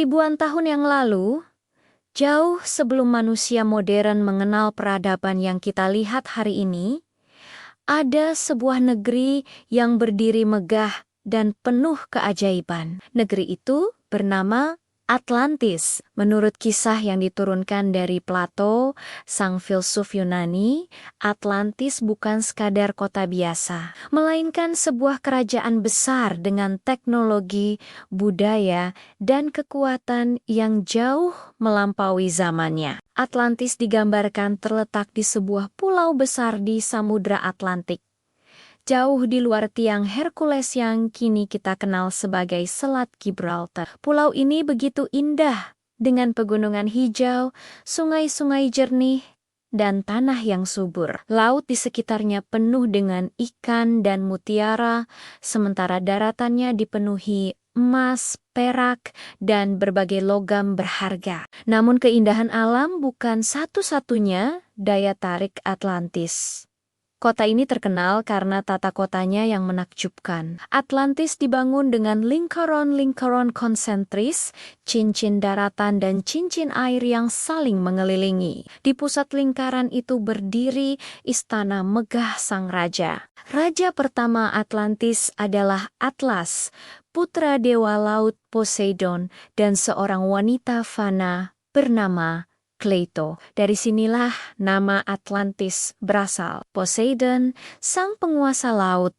Ribuan tahun yang lalu, jauh sebelum manusia modern mengenal peradaban yang kita lihat hari ini, ada sebuah negeri yang berdiri megah dan penuh keajaiban. Negeri itu bernama Atlantis. Menurut kisah yang diturunkan dari Plato, sang filsuf Yunani, Atlantis bukan sekadar kota biasa, melainkan sebuah kerajaan besar dengan teknologi, budaya, dan kekuatan yang jauh melampaui zamannya. Atlantis digambarkan terletak di sebuah pulau besar di Samudra Atlantik, jauh di luar tiang Hercules yang kini kita kenal sebagai Selat Gibraltar. Pulau ini begitu indah, dengan pegunungan hijau, sungai-sungai jernih, dan tanah yang subur. Laut di sekitarnya penuh dengan ikan dan mutiara, sementara daratannya dipenuhi emas, perak, dan berbagai logam berharga. Namun keindahan alam bukan satu-satunya daya tarik Atlantis. Kota ini terkenal karena tata kotanya yang menakjubkan. Atlantis dibangun dengan lingkaran-lingkaran konsentris, cincin daratan dan cincin air yang saling mengelilingi. Di pusat lingkaran itu berdiri istana megah sang raja. Raja pertama Atlantis adalah Atlas, putra dewa laut Poseidon, dan seorang wanita fana bernama Kleito. Dari sinilah nama Atlantis berasal. Poseidon, sang penguasa laut,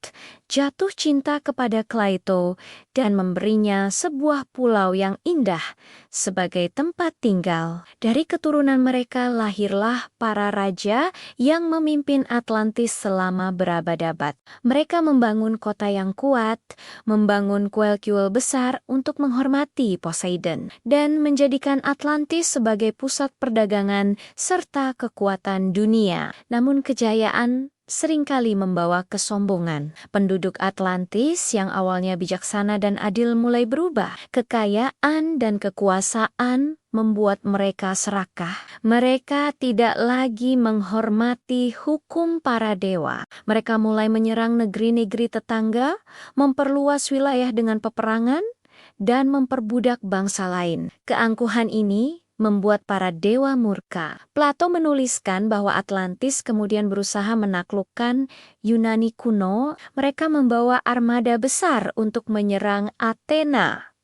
jatuh cinta kepada Kleito dan memberinya sebuah pulau yang indah sebagai tempat tinggal. Dari keturunan mereka lahirlah para raja yang memimpin Atlantis selama berabad-abad. Mereka membangun kota yang kuat, membangun kuil-kuil besar untuk menghormati Poseidon, dan menjadikan Atlantis sebagai pusat perdagangan serta kekuatan dunia. Namun kejayaan seringkali membawa kesombongan. Penduduk Atlantis yang awalnya bijaksana dan adil mulai berubah. Kekayaan dan kekuasaan membuat mereka serakah. Mereka tidak lagi menghormati hukum para dewa. Mereka mulai menyerang negeri-negeri tetangga, memperluas wilayah dengan peperangan, dan memperbudak bangsa lain. Keangkuhan ini membuat para dewa murka. Plato menuliskan bahwa Atlantis kemudian berusaha menaklukkan Yunani kuno. Mereka membawa armada besar untuk menyerang Athena,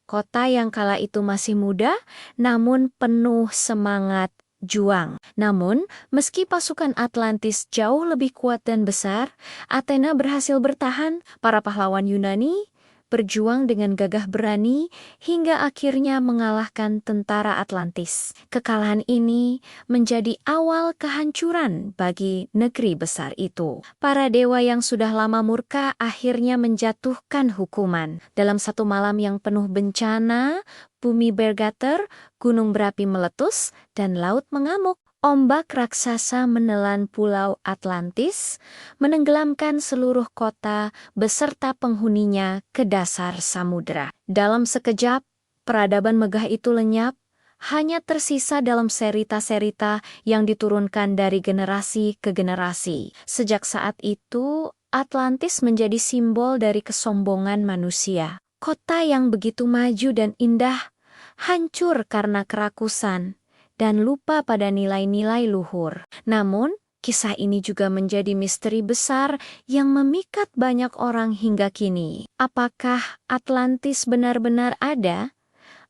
kota yang kala itu masih muda namun penuh semangat juang. Namun, meski pasukan Atlantis jauh lebih kuat dan besar, Athena berhasil bertahan. Para pahlawan Yunani berjuang dengan gagah berani hingga akhirnya mengalahkan tentara Atlantis. Kekalahan ini menjadi awal kehancuran bagi negeri besar itu. Para dewa yang sudah lama murka akhirnya menjatuhkan hukuman. Dalam satu malam yang penuh bencana, bumi bergetar, gunung berapi meletus, dan laut mengamuk. Ombak raksasa menelan pulau Atlantis, menenggelamkan seluruh kota beserta penghuninya ke dasar samudera. Dalam sekejap, peradaban megah itu lenyap, hanya tersisa dalam cerita-cerita yang diturunkan dari generasi ke generasi. Sejak saat itu, Atlantis menjadi simbol dari kesombongan manusia. Kota yang begitu maju dan indah, hancur karena kerakusan dan lupa pada nilai-nilai luhur. Namun, kisah ini juga menjadi misteri besar yang memikat banyak orang hingga kini. Apakah Atlantis benar-benar ada?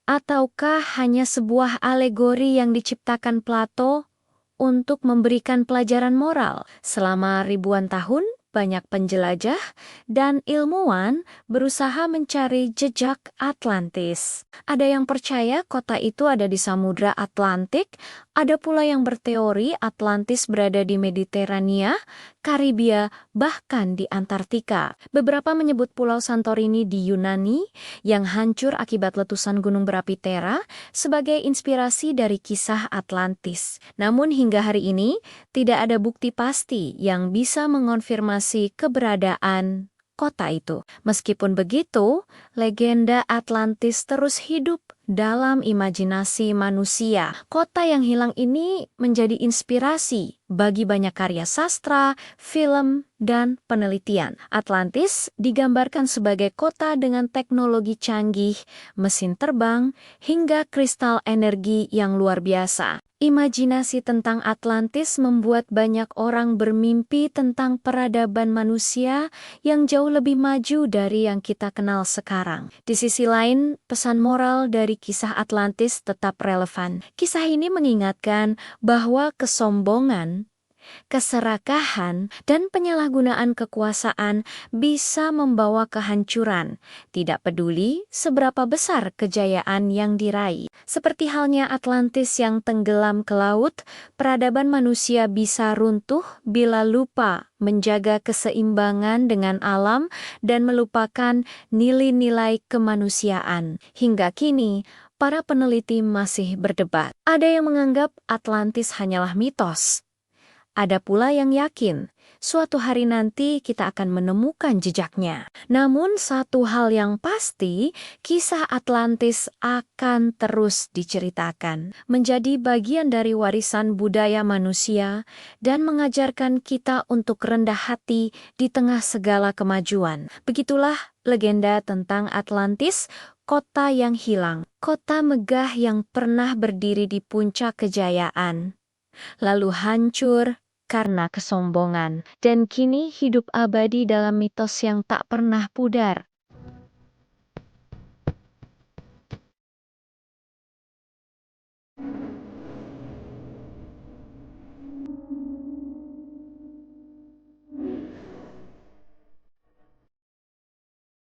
Ataukah hanya sebuah alegori yang diciptakan Plato untuk memberikan pelajaran moral? Selama ribuan tahun, banyak penjelajah dan ilmuwan berusaha mencari jejak Atlantis. Ada yang percaya kota itu ada di Samudra Atlantik, ada pula yang berteori Atlantis berada di Mediterania, Karibia, bahkan di Antartika. Beberapa menyebut Pulau Santorini di Yunani yang hancur akibat letusan gunung berapi Thera sebagai inspirasi dari kisah Atlantis. Namun hingga hari ini, tidak ada bukti pasti yang bisa mengonfirmasi keberadaan kota itu. Meskipun begitu, legenda Atlantis terus hidup dalam imajinasi manusia. Kota yang hilang ini menjadi inspirasi bagi banyak karya sastra, film, dan penelitian. Atlantis digambarkan sebagai kota dengan teknologi canggih, mesin terbang, hingga kristal energi yang luar biasa. Imajinasi tentang Atlantis membuat banyak orang bermimpi tentang peradaban manusia yang jauh lebih maju dari yang kita kenal sekarang. Di sisi lain, pesan moral dari kisah Atlantis tetap relevan. Kisah ini mengingatkan bahwa kesombongan, keserakahan, dan penyalahgunaan kekuasaan bisa membawa kehancuran, tidak peduli seberapa besar kejayaan yang diraih. Seperti halnya Atlantis yang tenggelam ke laut, peradaban manusia bisa runtuh bila lupa menjaga keseimbangan dengan alam dan melupakan nilai-nilai kemanusiaan. Hingga kini, para peneliti masih berdebat. Ada yang menganggap Atlantis hanyalah mitos. Ada pula yang yakin, suatu hari nanti kita akan menemukan jejaknya. Namun satu hal yang pasti, kisah Atlantis akan terus diceritakan, menjadi bagian dari warisan budaya manusia dan mengajarkan kita untuk rendah hati di tengah segala kemajuan. Begitulah legenda tentang Atlantis, kota yang hilang, kota megah yang pernah berdiri di puncak kejayaan, lalu hancur karena kesombongan, dan kini hidup abadi dalam mitos yang tak pernah pudar.